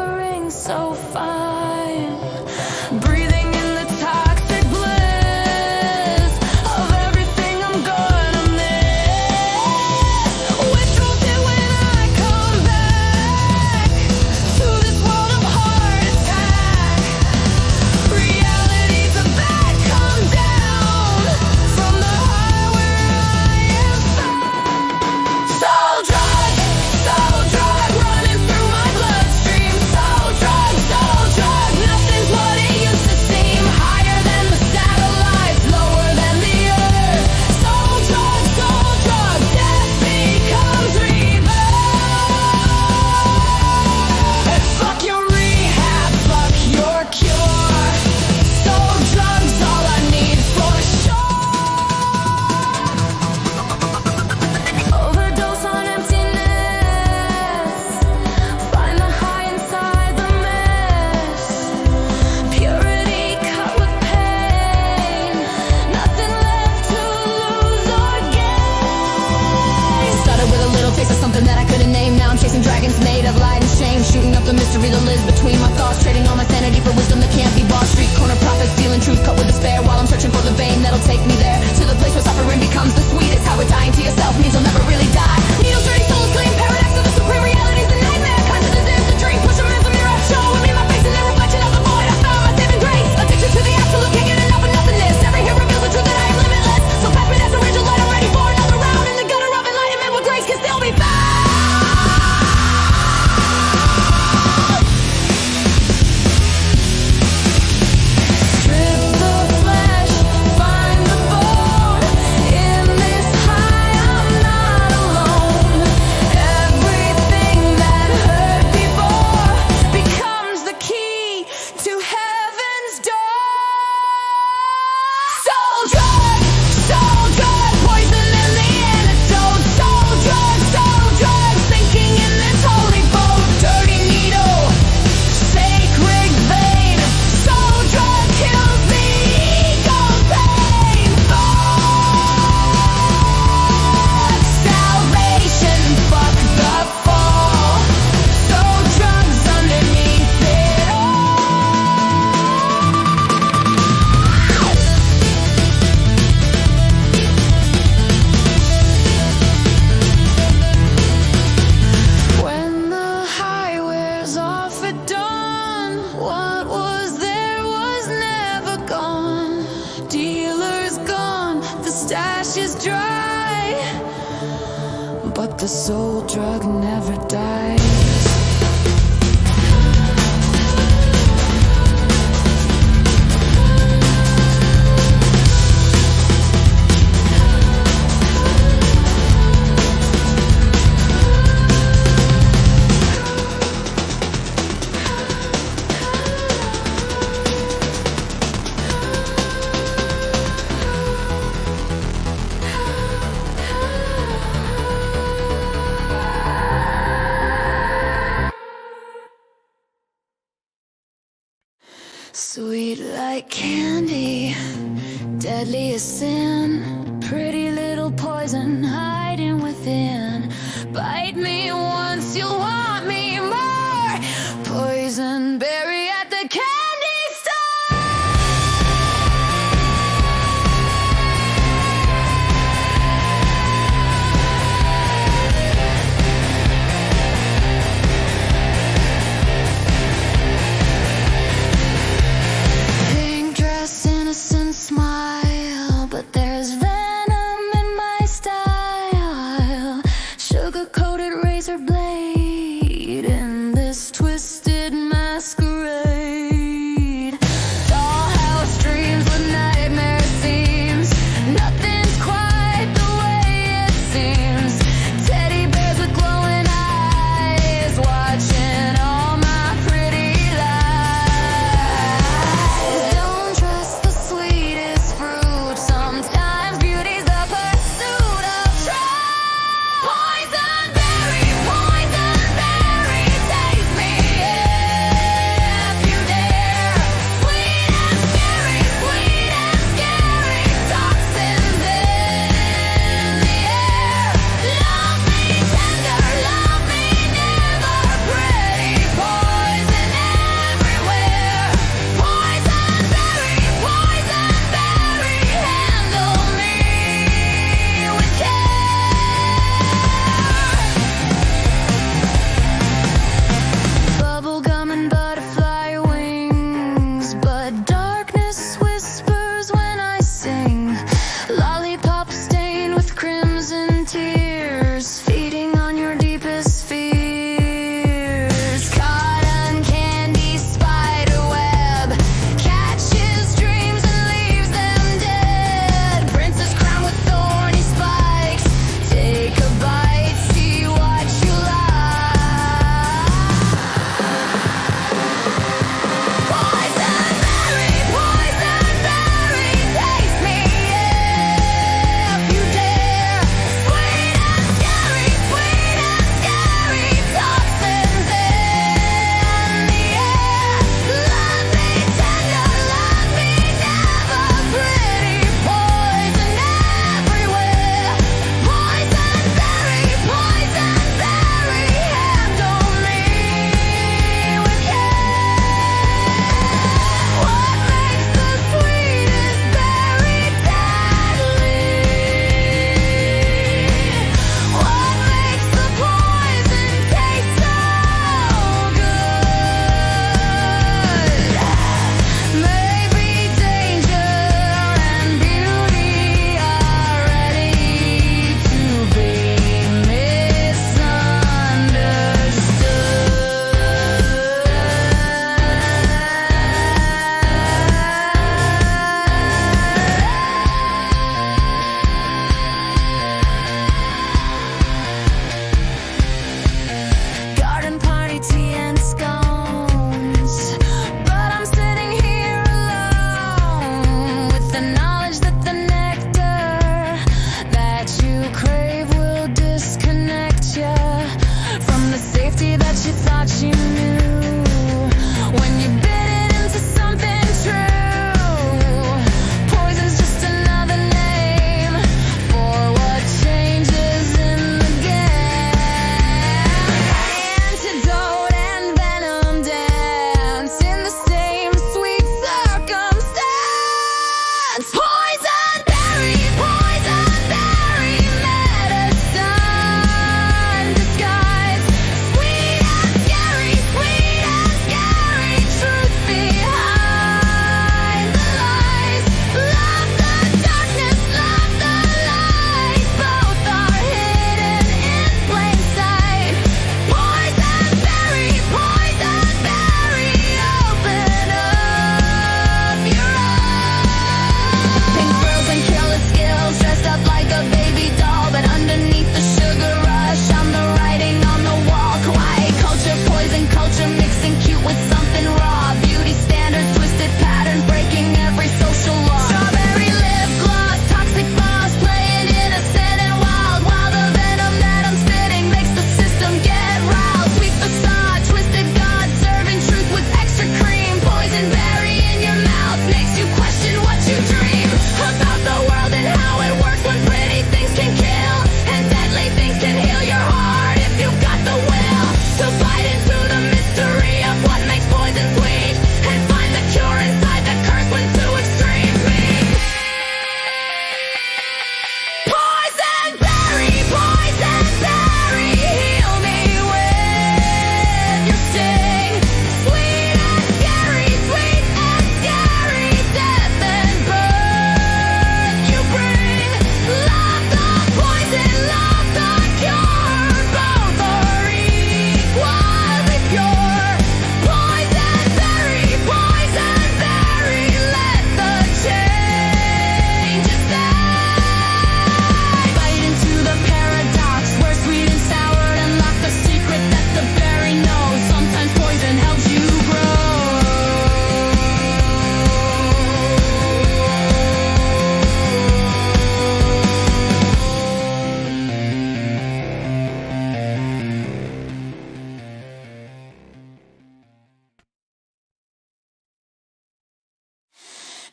suffering so fine, breathing in the toxic bliss of everything I'm gonna miss. Withdraws it when I come back to this world of heart attack. Reality's about to come down from the high where I am found. Soul drug, running through my bloodstream. Soul drug, nothing's what it used to seem. Higher than the satellites, lower than the earth. Soul drug, death becomes rebirth. Fuck your rehab, fuck your cure. Soul drugs, all I need for sure. Overdose on emptiness. Find the high inside the mess. Purity cut with pain. Nothing left to lose or gain. Started with a little taste of something that I couldn't name. Now I'm chasing dragons made of light and shame. Shooting up the mystery that lives between my thoughts. Trading all my sanity for wisdom that can't be bought. Street corner prophets stealing truth cut with despair. While I'm searching for the vein that'll take me there. To the place where suffering becomes the sweetest. How we're dying to yourself means you'll never really die. Needles, dirty souls, clean paradox of the supreme reality's the nightmare. Consciousness is the dream. Push 'em in the mirror. Showing me my face in the reflection of the void. I found my saving grace. Addicted to the absolute, can't get enough of nothingness. Every hero reveals the truth that I am limitless. So pass me that syringe light. I'm ready for another round. In the gutter of enlightenment where grace can still be found. Strip the flesh, find the bone. In this high, I'm not alone. Everything that hurt before becomes the key to heaven's door. Soul drug, poison in the antidote. Soul drug, sinking in this holy boat. Dirty needle, sacred vein. Soul drug kills the ego pain. Fuck salvation, fuck the fall. Soul drugs underneath it all. When the high wears off at dawn, what was there was never gone. Dealer's gone, the stash is dry, but the soul drug never dies. Sweet like candy, deadly as sin. Pretty little poison hiding within. Bite me once, you'll want me more. Poison berry at the candy store. Pink dress, innocent smile, but there's venom in my style.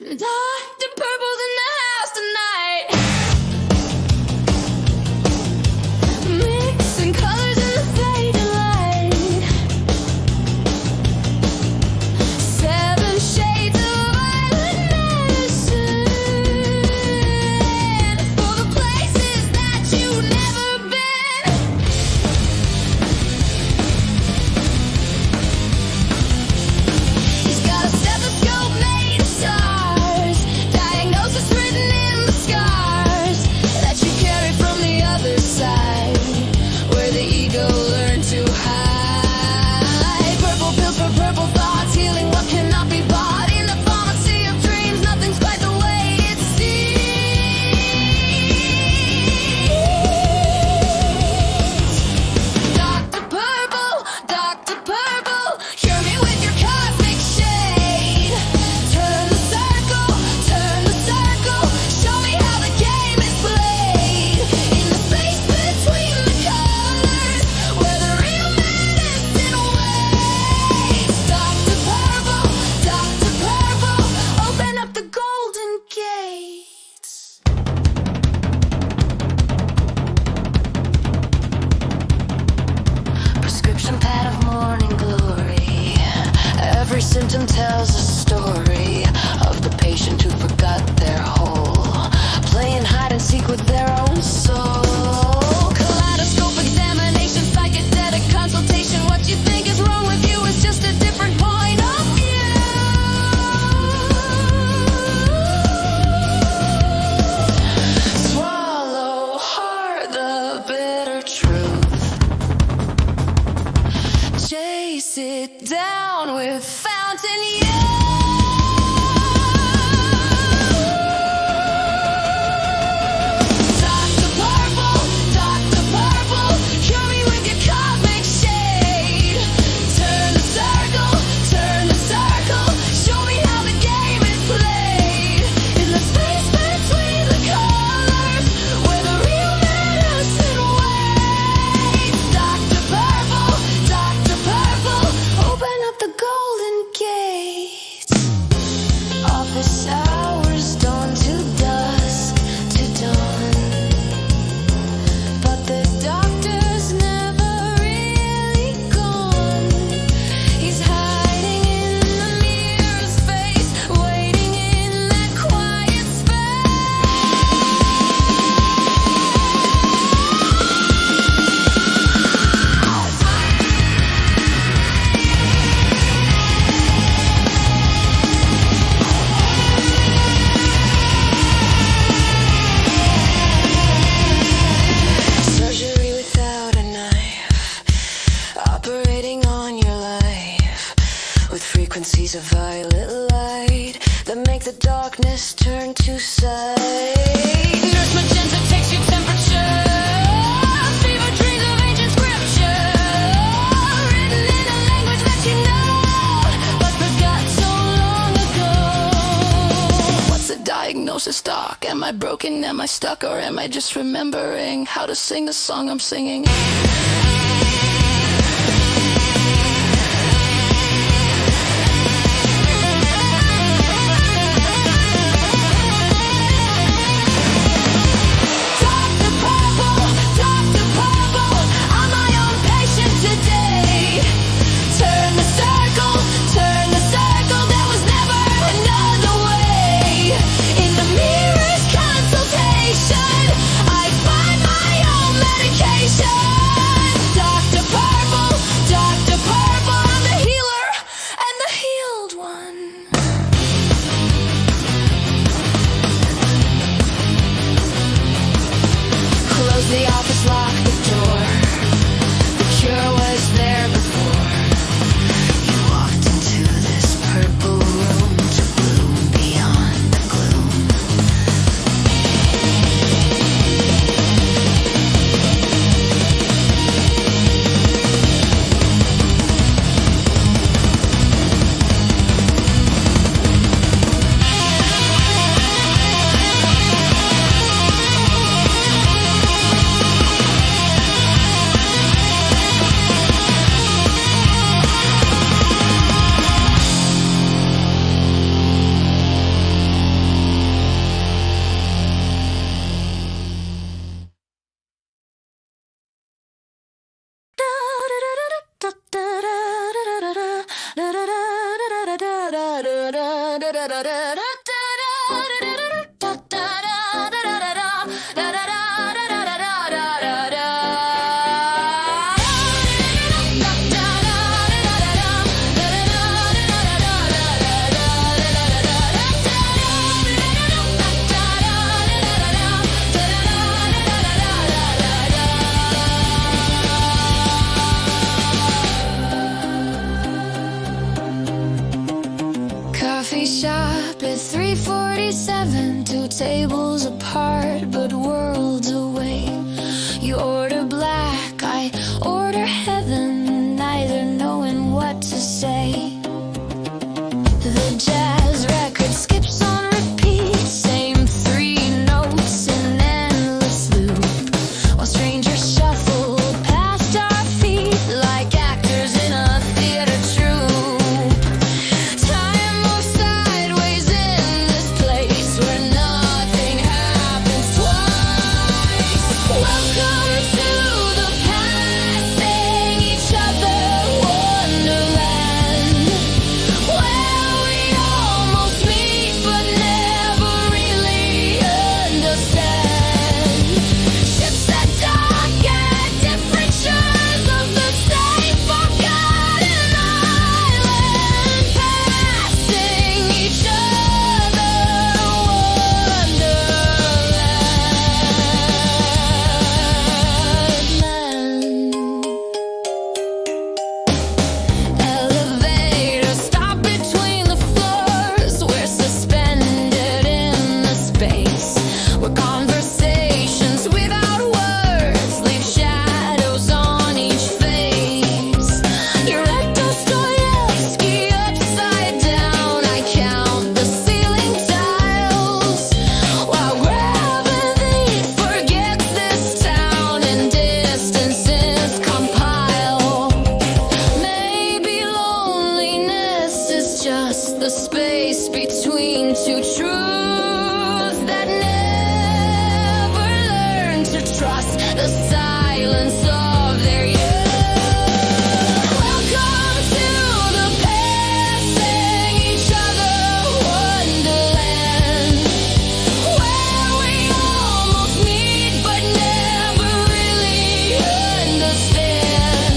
Dr. Purple's in the house tonight. Mixing colors in the fading light. 7 shades of violet medicine for the places that you've never been. He's got a stethoscope made of stars, diagnosis written in the scars that you carry from the other side, where the ego learned to hide. Purple pills for purple thoughts, healing what cannot be bought. In the pharmacy of dreams, nothing's quite the way it seems. Dr. Purple, cure me with your cosmic shade. Turn the circle, show me how the game is played. In the space between the colors, where the real medicine waits. Dr. Purple, open up the golden gates. Prescription pad of morning glory. Every symptom tells a story of the patient who forgot their whole, playing hide and seek with their own soul. Kaleidoscope examination, psychedelic consultation. What you think is wrong with you is just a different point of view. Swallow hard the bitter truth. Chase it down with fountain youth. Dr. Purple, cure me with your cosmic shade. Turn the circle, show me how the game is played. In the space between the colors, where the real medicine waits. Dr. Purple, open up the golden gates. Office hours, dawn to dusk to dawn. But the doctor's never really gone. He's hiding in the mirror's face, waiting in that quiet Surgery without a knife, operating on your life with frequencies of violet light that make the darkness turn to sight. Nurse Magenta takes your temperature. Fever dreams of ancient scripture, written in a language that you know but forgot so long ago. What's the diagnosis, doc? Am I broken? Am I stuck? Or am I just remembering how to sing the song I'm singing? Dr. Purple, I'm my own patient today. Turn the circle, there was never another way. In the mirror's consultation, I find my own medication. Tables apart, but worlds away. You order black, I order heaven, neither knowing what to say. The jazz record skips on repeat, same three notes in endless loop, while strangers shuffle past our feet like actors in a theater troupe. Time moves sideways in this place where welcome to the passing each other Wonderland, where we almost meet but never really understand. Ships that dock at different shores of the same forgotten island, passing each other Elevators stop between the floors. We're suspended in the space where conversations without words leave shadows on each face. You read Dostoevsky upside down. I count the ceiling tiles while gravity forgets this town and distances compile. Maybe loneliness is just the space between two truths that never learn to trust the silence of their youth. Welcome to the passing each other Wonderland, where we almost meet but never really understand.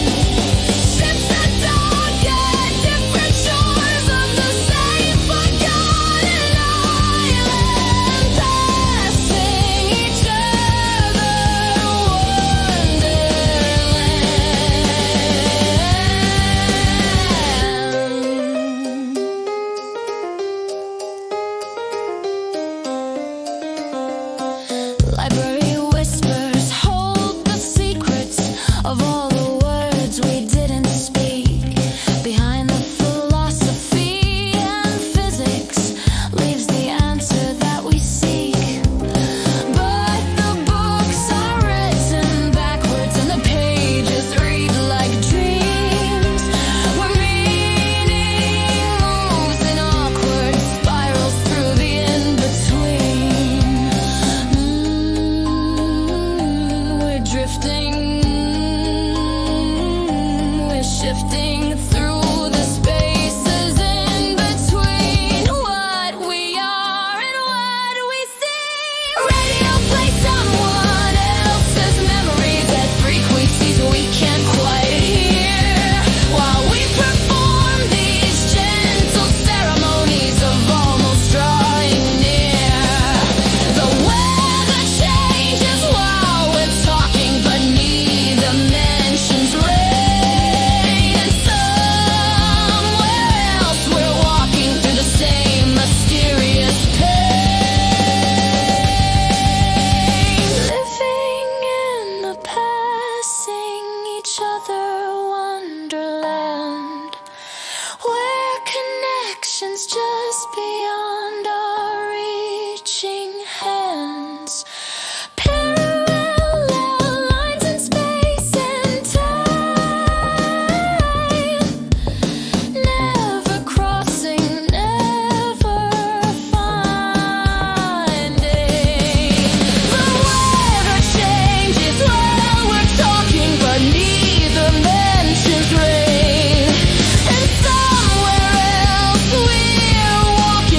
Ships that dock at different shores of the same forgotten island, passing each other Wonderland. Library whispers hold the secrets of all the words we didn't speak. Behind the philosophy and physics leaves the answer that we seek. But the books are written backwards and the pages read like dreams, where meaning moves in awkward spirals through the in-between. We're drifting, we're shifting through the spaces in between what we are and what we see. Radio plays someone else's memories at frequencies we can't quite hear, while we perform these gentle ceremonies of almost drawing near. The weather changes while we're talking, but neither mentions rain. And somewhere else we're walking through the same mysterious pain. Living in the passing each other Wonderland, where connections just beyond our reaching hands. Parallel lines in space and time, never crossing, never finding. The weather changes while we're talking, but neither mentions rain. And somewhere else we're walking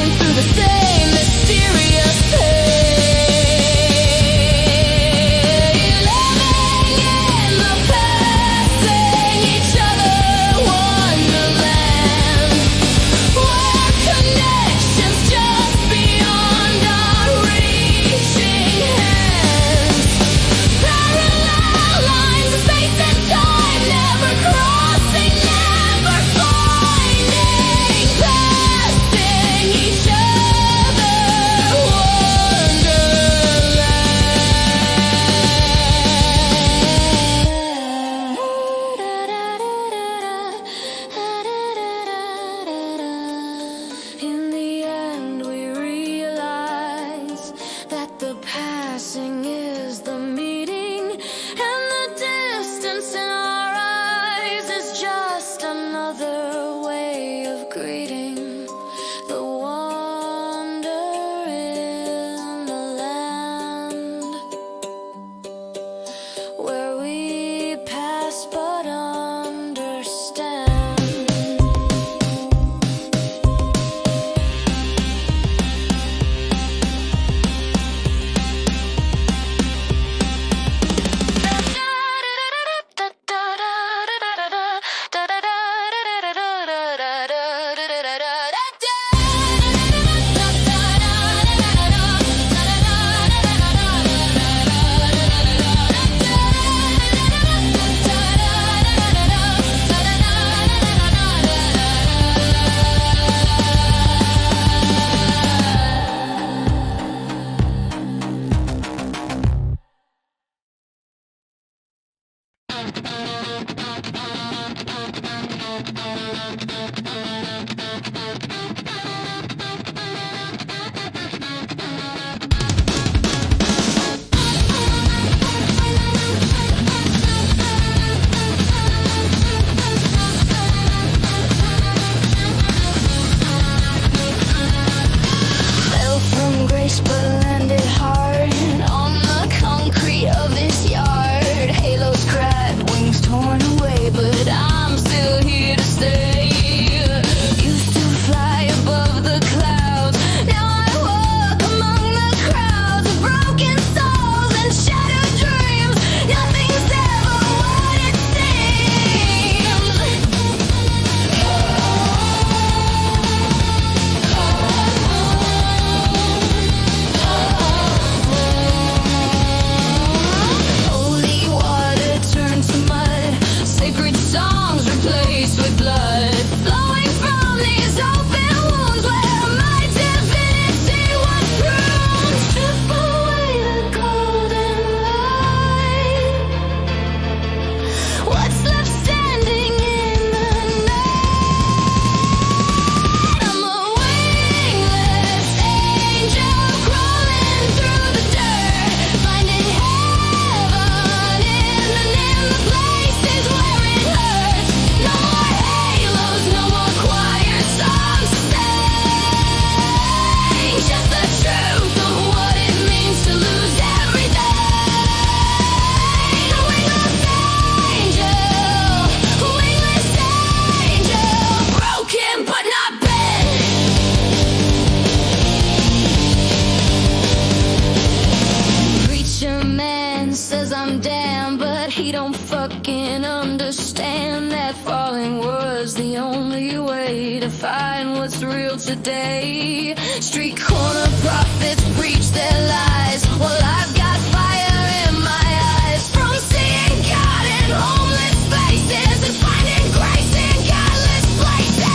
define what's real today. Street corner prophets preach their lies. Well, I've got fire in my eyes from seeing God in homeless faces and finding grace in godless places.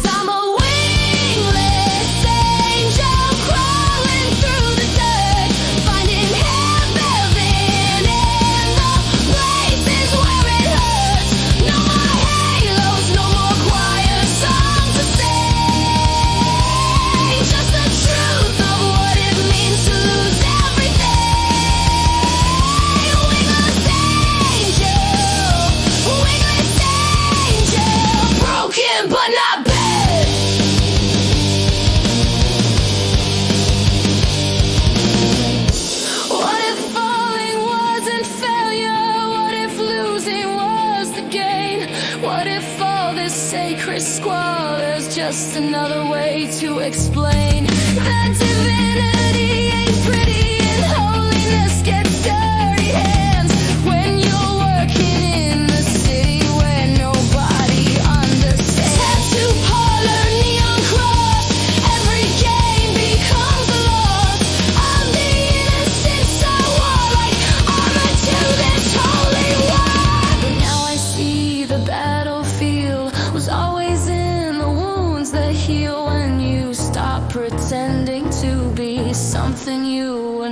I'm a wingless angel crawling through the dirt, finding heaven in the places where it hurts. No more halos, no more choir songs to sing. Just the truth of what it means to lose everything. Wingless angel, broken but not bad. What if falling wasn't failure? What if losing was the gain? What if all this sacred squalor's just another way to explain that divinity ain't pretty and holiness gets dirty hands when you're working in the city where nobody understands? Tattoo parlor, neon cross, every game becomes a loss of the innocence I wore like armor to this holy war. But now I see the battlefield was always in the wounds that heal when you stop pretending to be something you were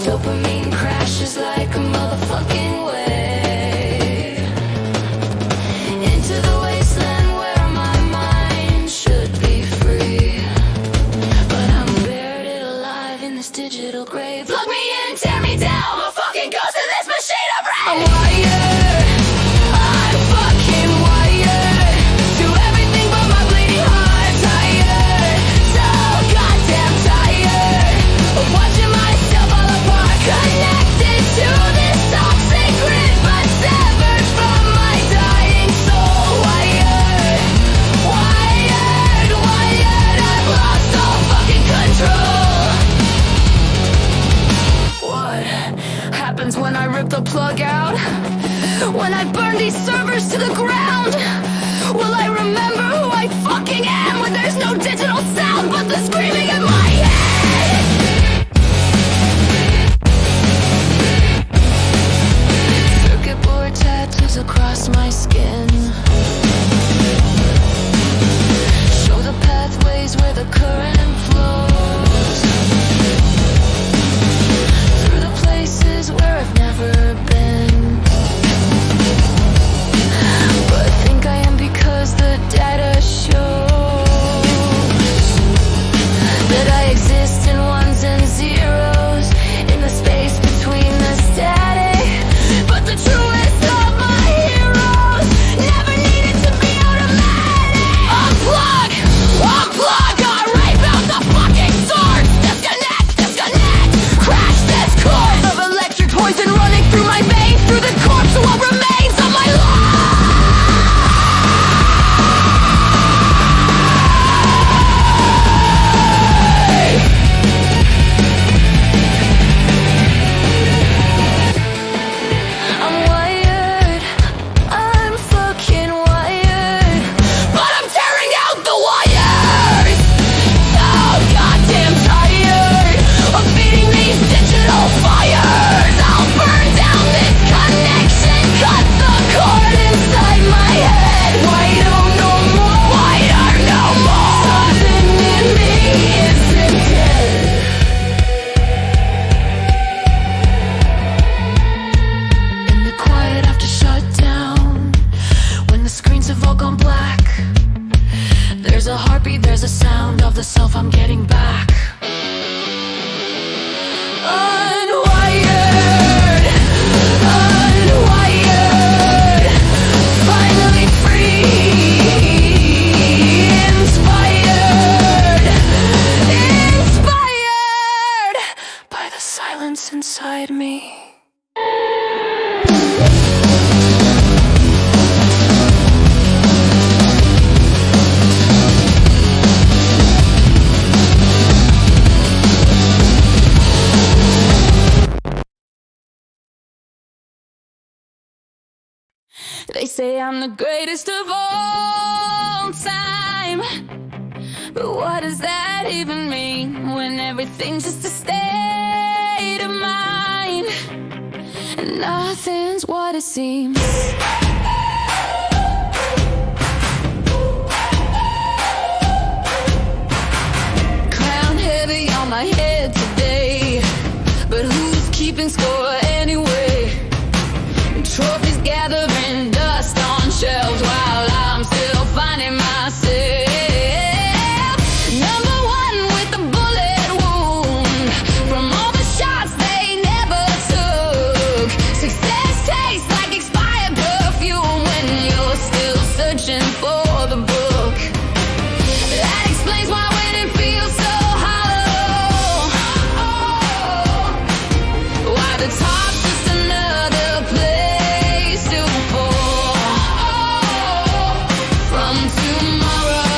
Dopamine crashes like a motherfucking wave into the wasteland where my mind should be free. But I'm buried alive in this digital grave. Plug me in, tear me down, I'm a fucking ghost in this machine of rain. I'm wired, I'm fucking wired to everything but my bleeding heart. Tired, so goddamn tired of watching myself fall apart. Connected to this toxic grid, but severed from my dying soul. Wired, wired, wired, I've lost all fucking control. What happens when I rip the plug out? When I burn these servers to the ground? Will I remember who I fucking am when there's no digital sound but the screaming in my head? Circuit board tattoos across my skin show the pathways where the current flows through the places where I've never been. But think I am because the data shows that I exist in ones and zeros in the space between the static. But the truest of my heroes never needed to be automatic. Unplug, unplug, I rape out the fucking source. Disconnect, disconnect, crash this course of electric poison running through my veins, through the corpse of what remains of my life. I'm wired, I'm fucking wired, but I'm tearing out the wires. So goddamn tired of feeding these digital fires. I'll burn down this connection, cut the cord inside my head. Wider no more, wider no more. Something in me isn't dead. In the quiet after shutdown, when the screens have all gone black, there's a heartbeat, there's a sound of the self I'm getting back. Unwired, unwired, finally free. Inspired, inspired by the silence inside me. They say I'm the greatest of all time, but what does that even mean when everything's just a state of mind and nothing's what it seems? Crown heavy on my head today, but who's keeping score anyway? Trophies gathering dust on shelves while I'm still finding myself. Number one with a bullet wound from all the shots they never took. Success tastes like expired perfume when you're still searching for the book. That explains why winning feels so hollow. Why the top's just another place to fall from tomorrow.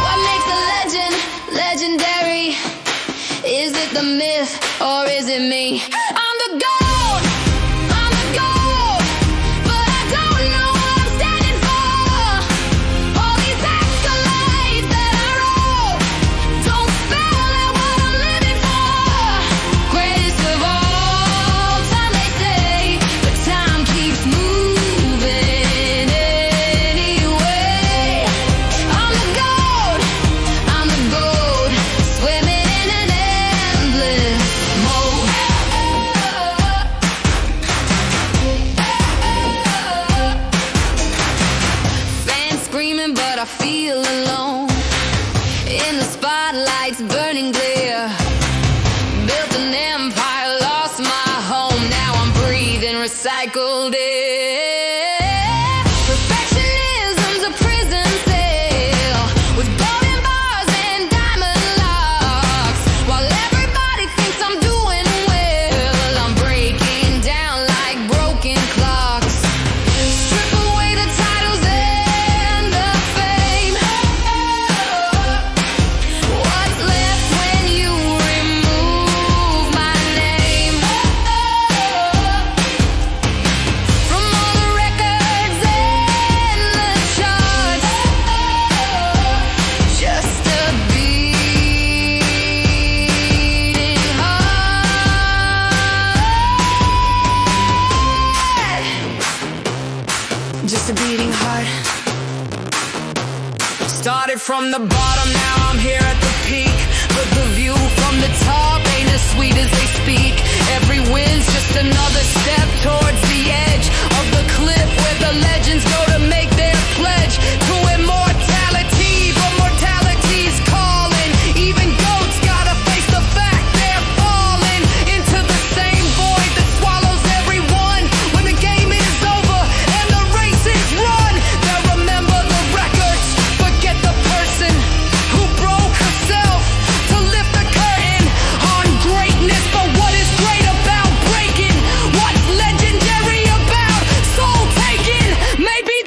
What makes a legend legendary? Is it the myth or is it me? I'm the gold, I'm the gold, but I don't know what I'm standing for. All these accolades that I wrote don't spell out what I'm living for. Greatest of all time, they say, but time keeps moving anyway. I'm the gold, from the bottom, now I'm here at the peak. But the view from the top ain't as sweet as they speak. Every win's just another step towards the edge of the cliff where the legends go to make their pledge to immortality. But mortality's calling. Even goats gotta face the fact they're falling into the same void that swallows everyone. When the game is over and the race is run, they'll remember the records, forget the person who broke herself to lift the curtain on greatness. But what is great about breaking? What's legendary about soul taking? Maybe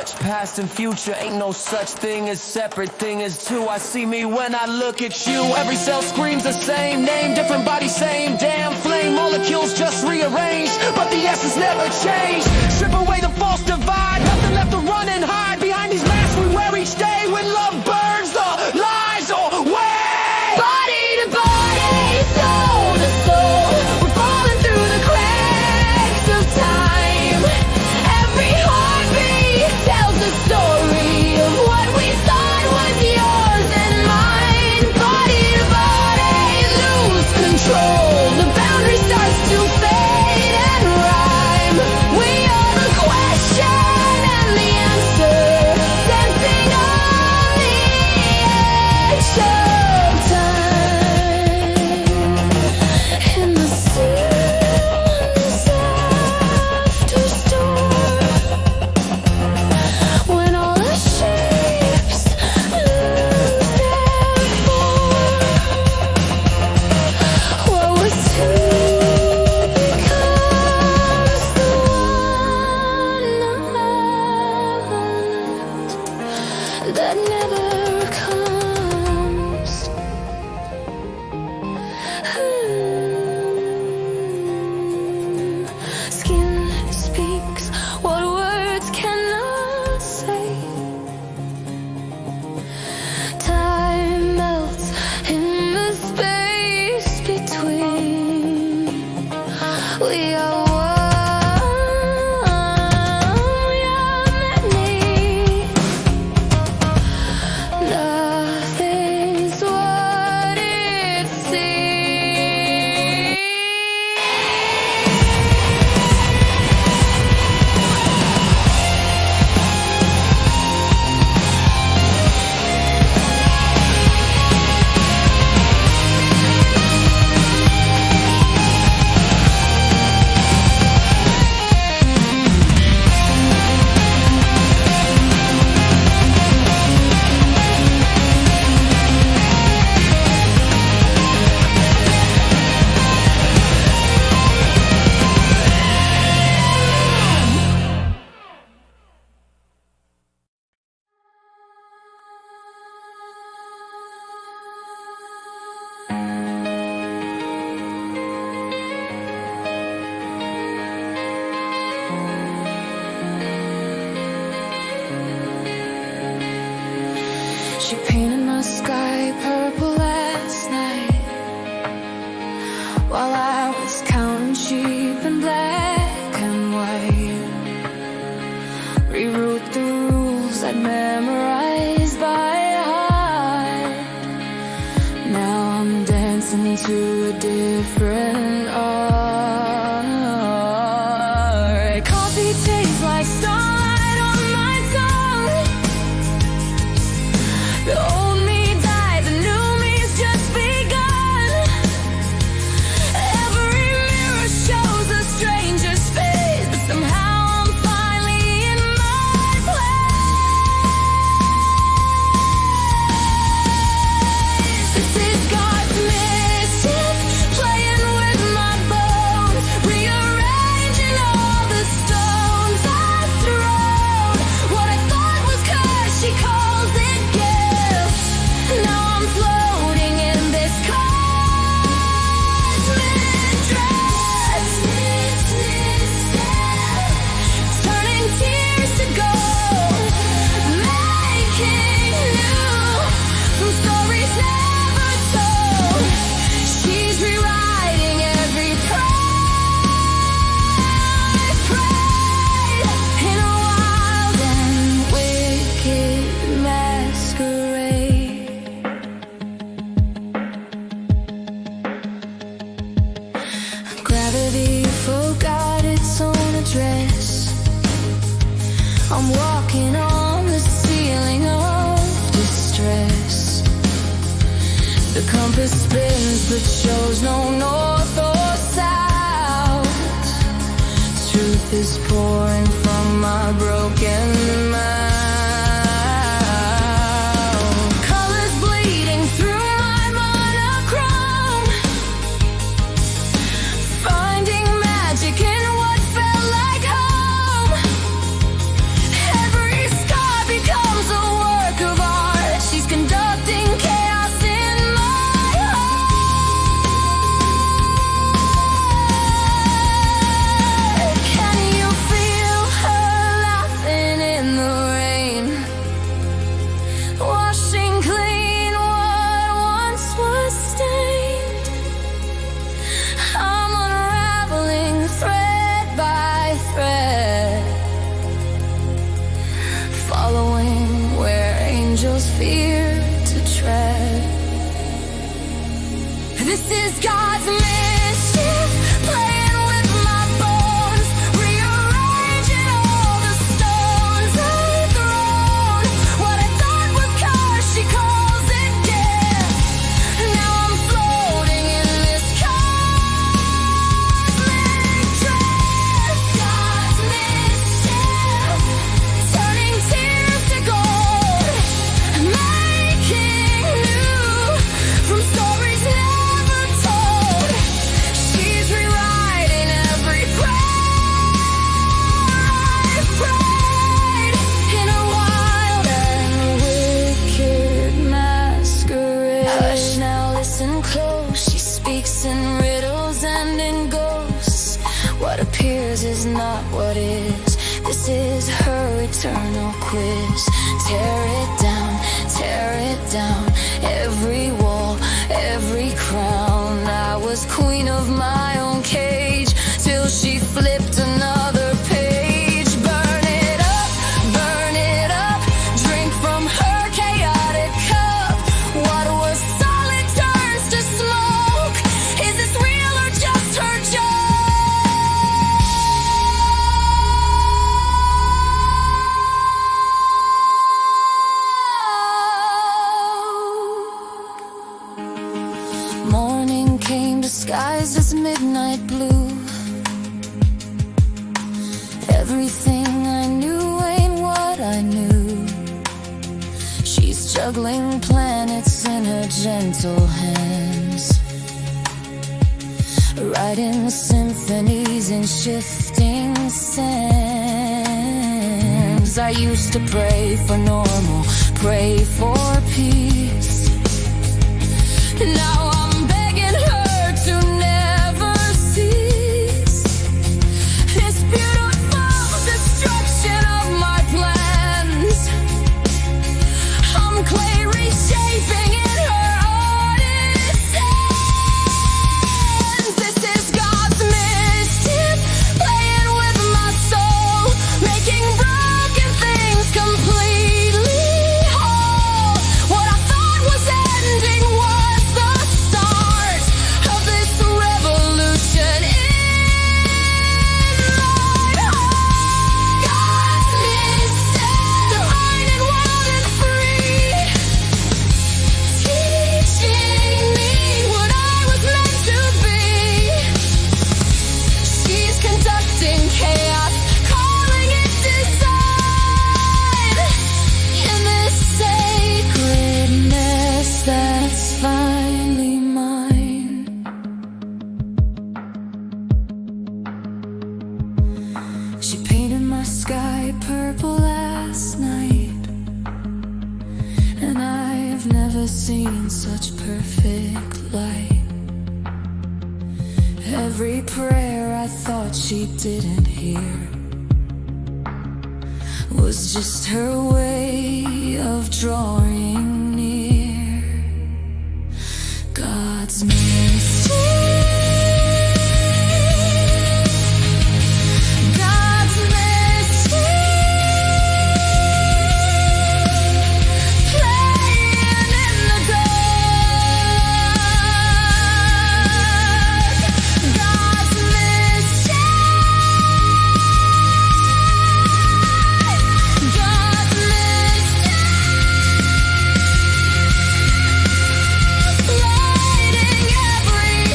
much. Past and future, ain't no such thing as separate thing as two. I see me when I look at you. Every cell screams the same name, different body, same damn flame. Molecules just rearranged, but the essence never changed. Strip away the false divide, nothing left to run and hide. Behind these masks we wear each day, when love burns the lies away. Body to body, soul to soul, we're falling through the cracks of time. Every heartbeat tells the story of what we thought was yours and mine. Body to body, lose control, the boundary starts to fade and rhyme. We are the question and the answer, dancing on the edge of time. In the stillness after storm, when all the shapes lose their form, what was to becomes the wonderland that never comes. Skin speaks what words cannot say. Time melts in the space between. We are one, we are many. Nothing's what it seems. She painted my sky purple last night, while I was counting sheep in black and white. Rewrote the rules I'd memorized by heart. Now I'm dancing to a different art. Coffee tastes like starlight on my tongue. The old me died, the new me's just begun. Every mirror shows a stranger's face, but somehow I'm finally in my place. This is God's mischief, playing with my bones, rearranging all the stones I thrown. What I thought was curse, she calls it gift. Now I'm floating in this cosmic dress, turning tears to gold, making new from stories never told. She's rewriting every pride in a wild and wicked masquerade. Gravity forgot its own address. I'm walking on the ceiling of distress. The compass spins but shows no north or south. Truth is pouring from my broken mouth. Colors bleeding through my monochrome, finding magic in what felt like home. Every matters is not what is. This is her eternal quiz. Tear it down, every wall, every crown. I was queen of my own cage till she flipped another page. Burn it up, drink from her chaotic cup. What was solid turns to smoke. Is this real or just her joke? Morning came disguised as midnight blue. Everything I knew ain't what I knew. She's juggling planets in her gentle hands, writing symphonies in shifting sands. I used to pray for normal, pray for peace. Now I'm begging her to never cease. This beautiful destruction of my plans. I'm clay reshaping in her honest hands. This is God's mischief, playing with my soul, making broken things completely whole. What I thought was ending was the start of this revolution in my heart. God's mystic, divine and wild and free, teaching me what I was meant to be. She's conducting chaos, calling it design. In this sacredness that's finally mine. She painted my sky purple last night, and I've never seen such perfect light. Every prayer I thought she didn't hear was just her way of drawing near. God's mystic, God's mystic, playing in the dark. God's mystic, God's mystic, lighting every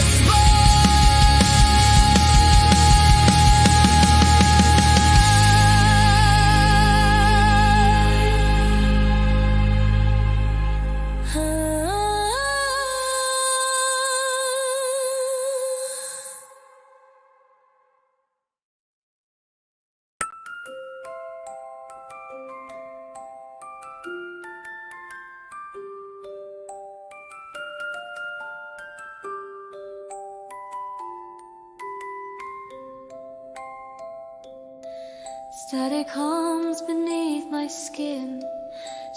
Static hums beneath my skin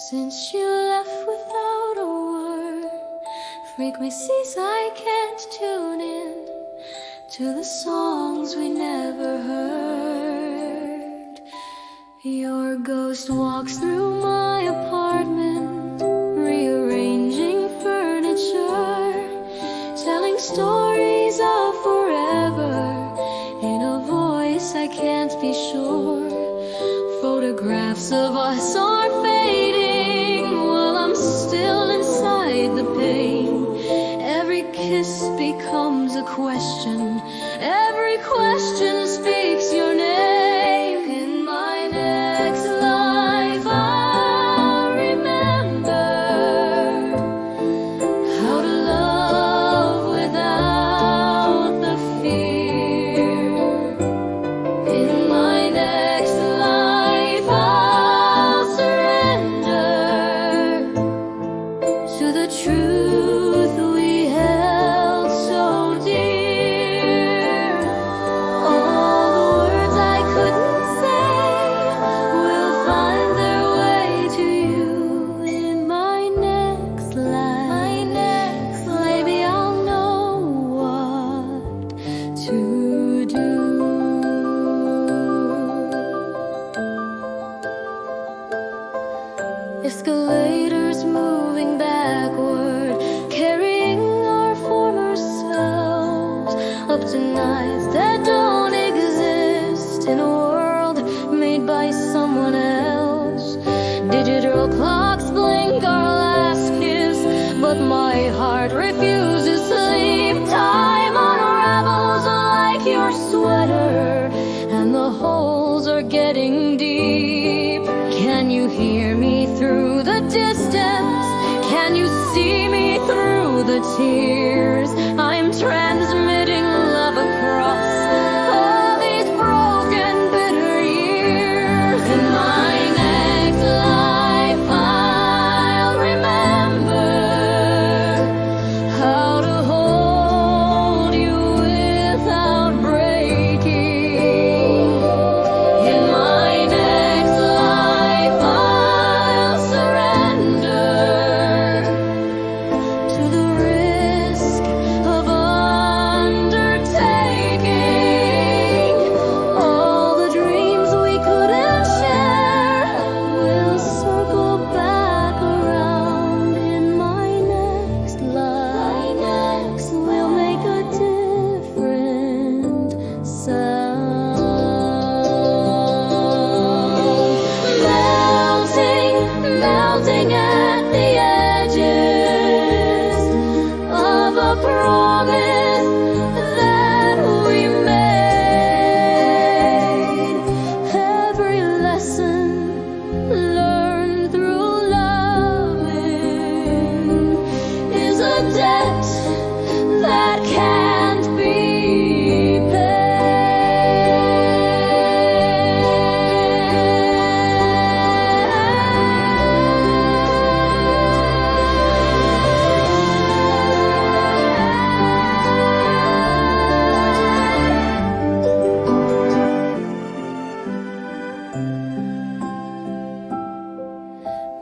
since you left without a word. Frequencies I can't tune in to the songs we never heard. Your ghost walks through my apartment, rearranging furniture, telling stories of forever in a voice I can't be sure. Photographs of us are fading while I'm still inside the pain. Every kiss becomes a question. Every question speaks your name. In my next life I'll remember how to love without the fear. In my next life I'll surrender to the truth we held so dear. Oh, that don't exist in a world made by someone else. Digital clocks blink our last kiss, but my heart refuses sleep. Time unravels like your sweater, and the holes are getting deep. Can you hear me through the distance? Can you see me through the tears? I'm transmitting love across all these broken, bitter years. In my next life, I'll remember how to hold you without breaking. In my next life, I'll surrender to the risk of undertaking. All the dreams we couldn't share will circle back around. In my next life, we'll make a different sound. Melting at the edges of a promise that we made. Every lesson learned through loving is a debt that can't be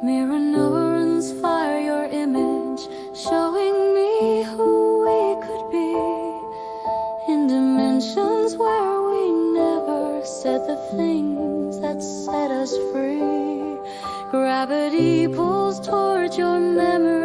Mirror neurons fire your image, showing me who we could be in dimensions where we never said the things that set us free. Gravity pulls towards your memory.